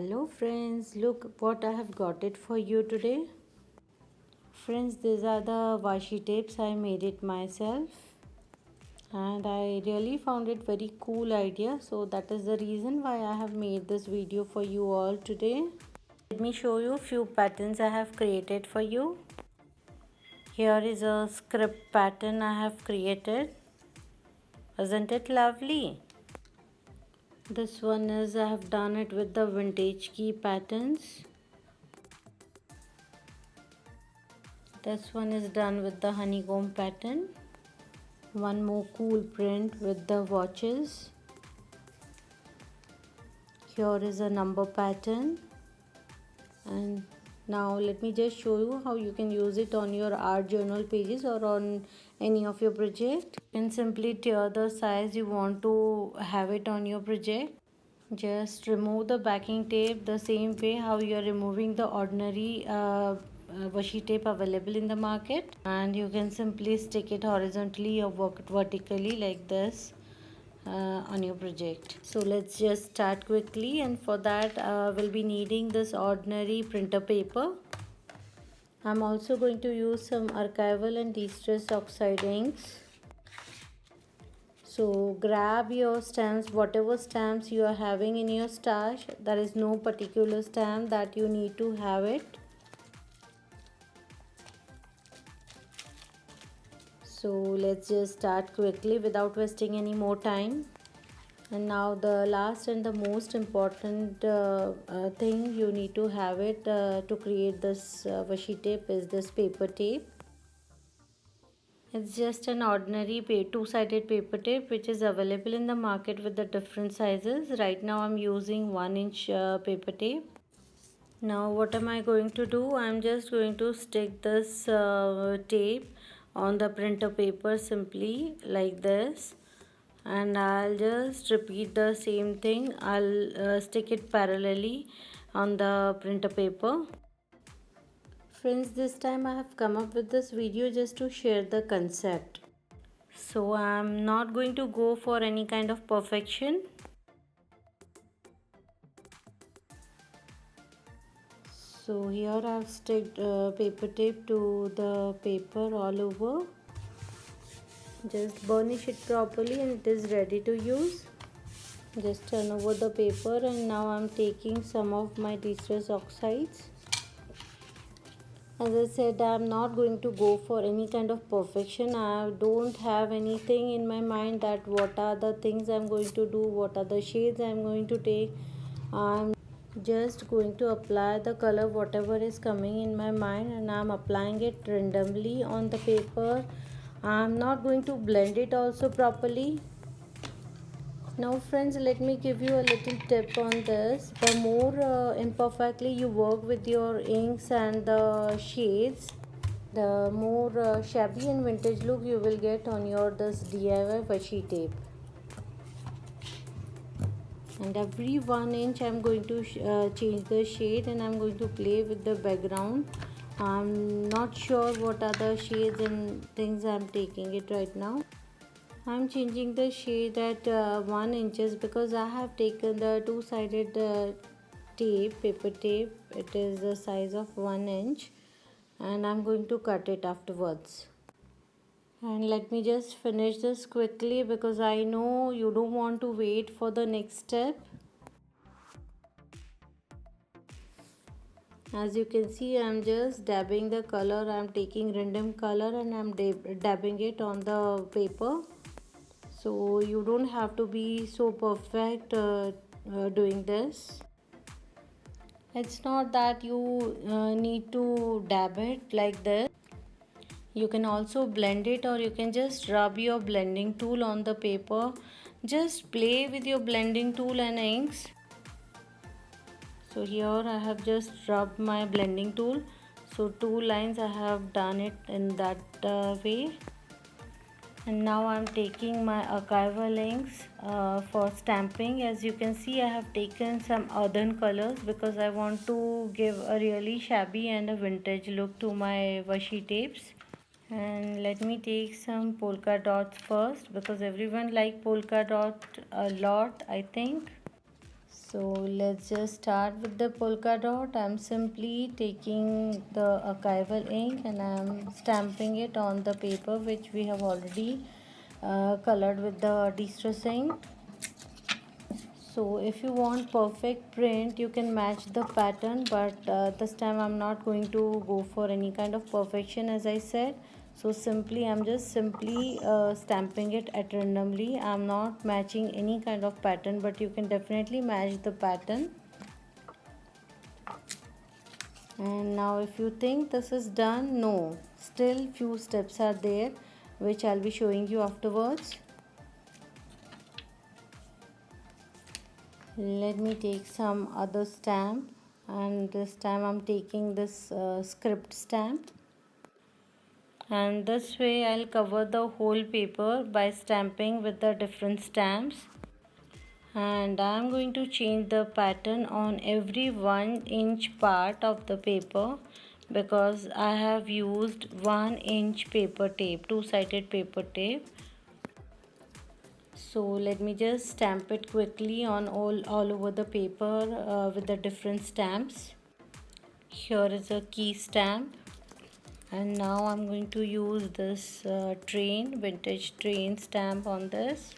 Hello friends, look what I have got it for you today. Friends, these are the washi tapes. I made it myself and I really found it very cool idea, so that is the reason why I have made this video for you all today. Let me show you a few patterns I have created for you. Here is a script pattern I have created. Isn't it lovely? This one is I have done it with the vintage key patterns. This one is done with the honeycomb pattern. One more cool print with the watches. Here is a number pattern. And now let me just show you how you can use it on your art journal pages or on any of your project. You can simply tear the size you want to have it on your project. Just remove the backing tape the same way how you are removing the ordinary washi tape available in the market, and you can simply stick it horizontally or vertically like this on your project. So let's just start quickly, and for that we'll be needing this ordinary printer paper. I'm also going to use some archival and distress oxide inks. So grab your stamps, whatever stamps you are having in your stash. There is no particular stamp that you need to have it. So let's just start quickly without wasting any more time. And now the last and the most important thing you need to have it to create this washi tape is this paper tape. It's just an ordinary two-sided paper tape which is available in the market with the different sizes. Right now I'm using 1-inch paper tape. Now what am I going to do? I'm just going to stick this tape on the printer paper simply like this, and I'll just repeat the same thing. I'll stick it parallelly on the printer paper. Friends, this time I have come up with this video just to share the concept. So I'm not going to go for any kind of perfection. So here I've sticked paper tape to the paper all over. Just burnish it properly and it is ready to use. Just turn over the paper, and now I'm taking some of my distress oxides. As I said, I'm not going to go for any kind of perfection. I don't have anything in my mind that what are the things I'm going to do, what are the shades I'm going to take. I'm just going to apply the color whatever is coming in my mind, and I'm applying it randomly on the paper. I'm not going to blend it also properly. Now friends, let me give you a little tip on this. The more imperfectly you work with your inks and the shades, the more shabby and vintage look you will get on your this DIY washi tape. And every 1 inch I'm going to change the shade, and I'm going to play with the background. I'm not sure what are the shades and things I'm taking it right now. I'm changing the shade at 1 inches because I have taken the two-sided tape, paper tape. It is the size of 1 inch, and I'm going to cut it afterwards. And let me just finish this quickly because I know you don't want to wait for the next step. As you can see, I'm just dabbing the color. I'm taking random color and I'm dabbing it on the paper. So you don't have to be so perfect doing this. It's not that you need to dab it like this. You can also blend it, or you can just rub your blending tool on the paper. Just play with your blending tool and inks. So here I have just rubbed my blending tool. So 2 lines I have done it in that way. And now I'm taking my archival inks for stamping. As you can see, I have taken some earthen colors because I want to give a really shabby and a vintage look to my washi tapes. And let me take some polka dots first because everyone like polka dot a lot, I think. So let's just start with the polka dot. I'm simply taking the archival ink and I'm stamping it on the paper which we have already colored with the distress ink. So if you want perfect print, you can match the pattern, but this time I'm not going to go for any kind of perfection, as I said. So simply I'm just simply stamping it at randomly. I'm not matching any kind of pattern, but you can definitely match the pattern. And now if you think this is done, no, still few steps are there which I'll be showing you afterwards. Let me take some other stamp, and this time I'm taking this script stamp, and this way I'll cover the whole paper by stamping with the different stamps. And I'm going to change the pattern on every 1-inch part of the paper because I have used 1-inch paper tape, two-sided paper tape. So let me just stamp it quickly on all over the paper with the different stamps. Here is a key stamp, and now I'm going to use this vintage train stamp on this.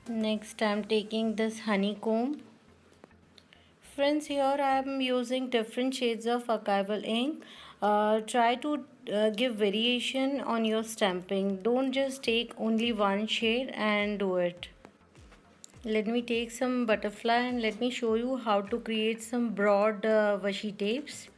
Next I'm taking this honeycomb. Friends, here I am using different shades of archival ink. Try to give variation on your stamping. Don't just take only one shade and do it. Let me take some butterfly and let me show you how to create some broad washi tapes.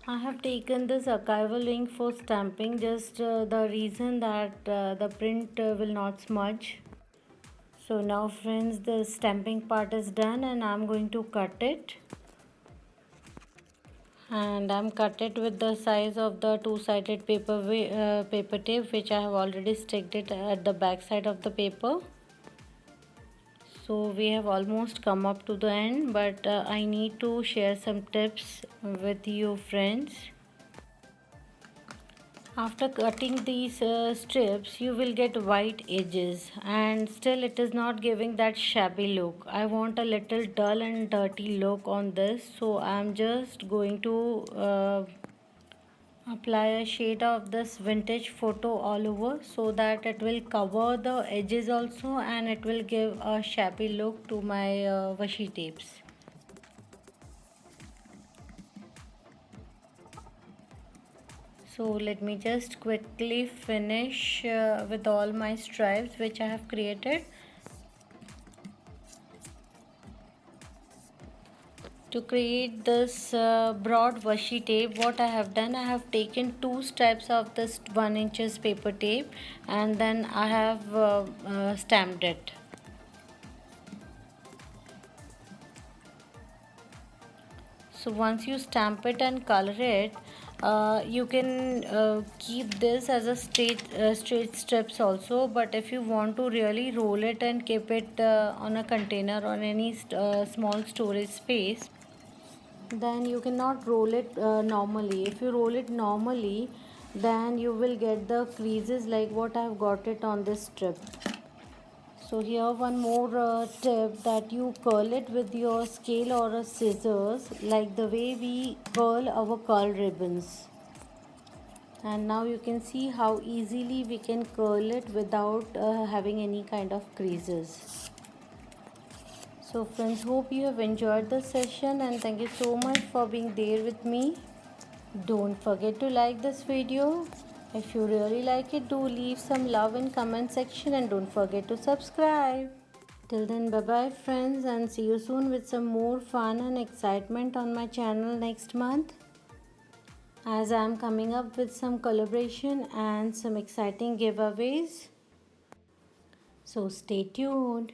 I have taken this archival ink for stamping, just the reason that the print will not smudge. So now friends, the stamping part is done and I'm going to cut it. And I'm cut it with the size of the two-sided paper tape which I have already sticked it at the back side of the paper. So we have almost come up to the end, but I need to share some tips with you friends. After cutting these strips, you will get white edges and still it is not giving that shabby look. I want a little dull and dirty look on this, so I'm just going to apply a shade of this vintage photo all over so that it will cover the edges also and it will give a shabby look to my washi tapes. So let me just quickly finish with all my stripes which I have created. To create this broad washi tape, what I have done, I have taken 2 stripes of this 1-inch paper tape and then I have stamped it. So once you stamp it and color it, you can keep this as a straight strips also, but if you want to really roll it and keep it on a container or any small storage space, then you cannot roll it normally. If you roll it normally, then you will get the creases like what I have got it on this strip. So here one more tip, that you curl it with your scale or a scissors like the way we curl our curl ribbons. And now you can see how easily we can curl it without having any kind of creases. So friends, hope you have enjoyed the session and thank you so much for being there with me. Don't forget to like this video. If you really like it, do leave some love in comment section and don't forget to subscribe. Till then, bye bye friends, and see you soon with some more fun and excitement on my channel next month, as I am coming up with some collaboration and some exciting giveaways. So stay tuned.